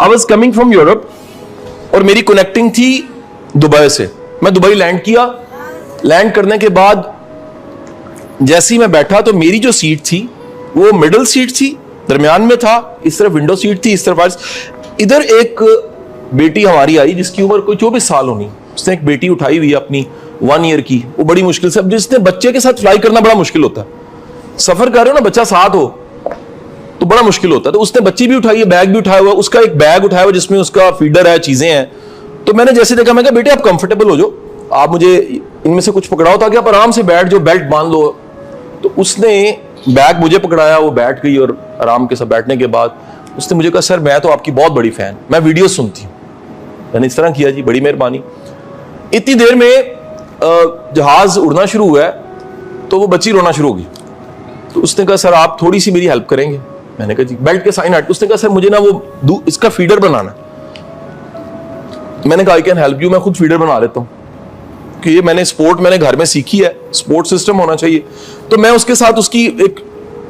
I was coming from Europe और मेरी connecting थी दुबई से। मैं दुबई लैंड किया, लैंड करने के बाद जैसे ही मैं बैठा तो मेरी जो सीट थी वो मिडिल सीट थी, दरमियान में था, इस तरफ विंडो सीट थी, इस तरफ इधर एक बेटी हमारी आई जिसकी उम्र कोई 24 साल होनी। उसने एक बेटी उठाई हुई है अपनी 1 ईयर की, वो बड़ी मुश्किल से, अब जिसने बच्चे के साथ फ्लाई करना बड़ा मुश्किल होता है, सफर कर रहे हो ना, बच्चा साथ हो तो बड़ा मुश्किल होता है। तो उसने बच्ची भी उठाई है, बैग भी उठाया हुआ, उसका एक बैग उठाया हुआ जिसमें उसका फीडर है, चीजें हैं। तो मैंने जैसे देखा, मैं कहा बेटे आप कंफर्टेबल हो जाओ, आप मुझे इनमें से कुछ पकड़ाओ ताकि आप आराम से बैठ जाओ, बेल्ट बांध लो। तो उसने बैग मुझे पकड़ाया, वो बैठ गई और आराम के साथ बैठने के बाद उसने मुझे कहा सर मैं तो आपकी बहुत बड़ी फैन, मैं वीडियो सुनती हूँ। मैंने इस तरह किया, जी बड़ी मेहरबानी। इतनी देर में जहाज उड़ना शुरू हुआ है तो वो बच्ची रोना शुरू हो गई। तो उसने कहा सर आप थोड़ी सी मेरी हेल्प करेंगे? मैंने कहा जी, बेल्ट के साइन हट। उसने कहा सर मुझे ना वो इसका फीडर बनाना। मैंने कहा आई कैन हेल्प यू, मैं खुद फीडर बना लेता हूँ कि ये मैंने घर में सीखी है, स्पोर्ट सिस्टम होना चाहिए। तो मैं उसके साथ उसकी एक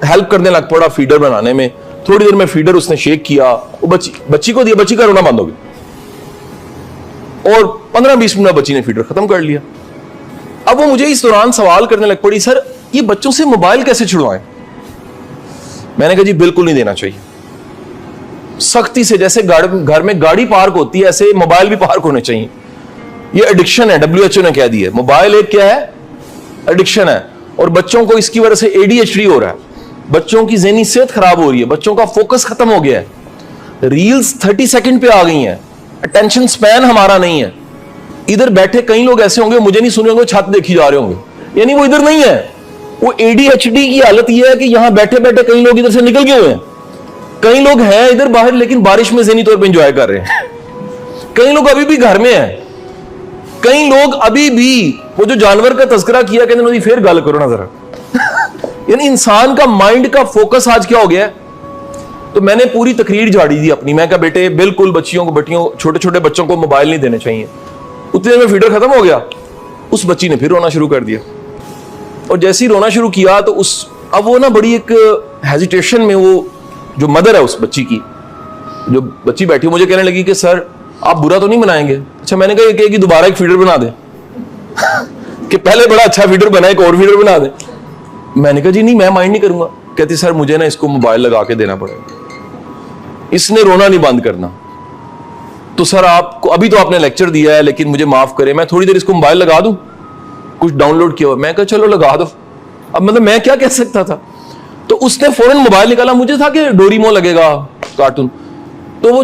हेल्प करने लग पड़ा फीडर बनाने में। थोड़ी देर में फीडर उसने शेक किया, वो बच्ची को दिया, बच्ची का रोना बंद हो गया और 15-20 मिनट बच्ची ने फीडर खत्म कर लिया। अब वो मुझे इस दौरान सवाल करने लग पड़ी, सर ये बच्चों से मोबाइल कैसे छुड़वाएं? मैंने कहा जी बिल्कुल नहीं देना चाहिए, सख्ती से। जैसे घर में गाड़ी पार्क होती है ऐसे मोबाइल भी पार्क होने चाहिए। ये एडिक्शन है, WHO ने कह दिया। मोबाइल एक क्या है? एडिक्शन है। और बच्चों को इसकी वजह से ADHD हो रहा है, बच्चों की ज़हनी सेहत खराब हो रही है, बच्चों का फोकस खत्म हो गया है, रील्स 30 सेकंड पे आ गई हैं, अटेंशन स्पैन हमारा नहीं है। इधर बैठे कई लोग ऐसे होंगे, मुझे नहीं सुने होंगे, छत देखी जा रहे होंगे, यानी वो इधर नहीं है। वो ADHD की हालत यह है कि यहां बैठे बैठे कई लोग इधर से निकल गए हुए हैं। कई लोग हैं इधर बाहर लेकिन बारिश में ज़हनी तौर पर एंजॉय कर रहे हैं। कई लोग अभी भी घर में हैं, कई लोग अभी भी वो जो जानवर का तस्करा किया, कहते हैं फिर गल करो ना जरा। यानी इंसान का माइंड का फोकस आज क्या हो गया है? तो मैंने पूरी तकरीर झाड़ी दी अपनी। मैं कहा बेटे बिल्कुल बच्चियों छोटे छोटे बच्चों को मोबाइल नहीं देने चाहिए। उतनी देर में फीडर खत्म हो गया, उस बच्ची ने फिर रोना शुरू कर दिया। और जैसे ही रोना शुरू किया तो अब वो ना बड़ी एक हेजिटेशन में, वो जो मदर है उस बच्ची की, जो बच्ची बैठी मुझे कहने लगी कि सर आप बुरा तो नहीं मनाएंगे? अच्छा, मैंने कहा कि दोबारा एक फीडर बना दे कि पहले बड़ा अच्छा फीडर बना, एक और फीडर बना दे। मैंने कहा जी नहीं, मैं माइंड नहीं करूंगा। कहती सर मुझे ना इसको मोबाइल लगा के देना पड़ेगा, इसने रोना नहीं बंद करना। तो सर आपको अभी तो आपने लेक्चर दिया है, लेकिन मुझे माफ करें, मैं थोड़ी देर इसको मोबाइल लगा दूं, कुछ डाउनलोड किया हुआ। मैं कहा चलो लगा दो। अब मतलब मैं क्या कह सकता था? तो उसने फौरन मोबाइल निकाला, मुझे था कि डोरेमोन लगेगा कार्टून। तो वो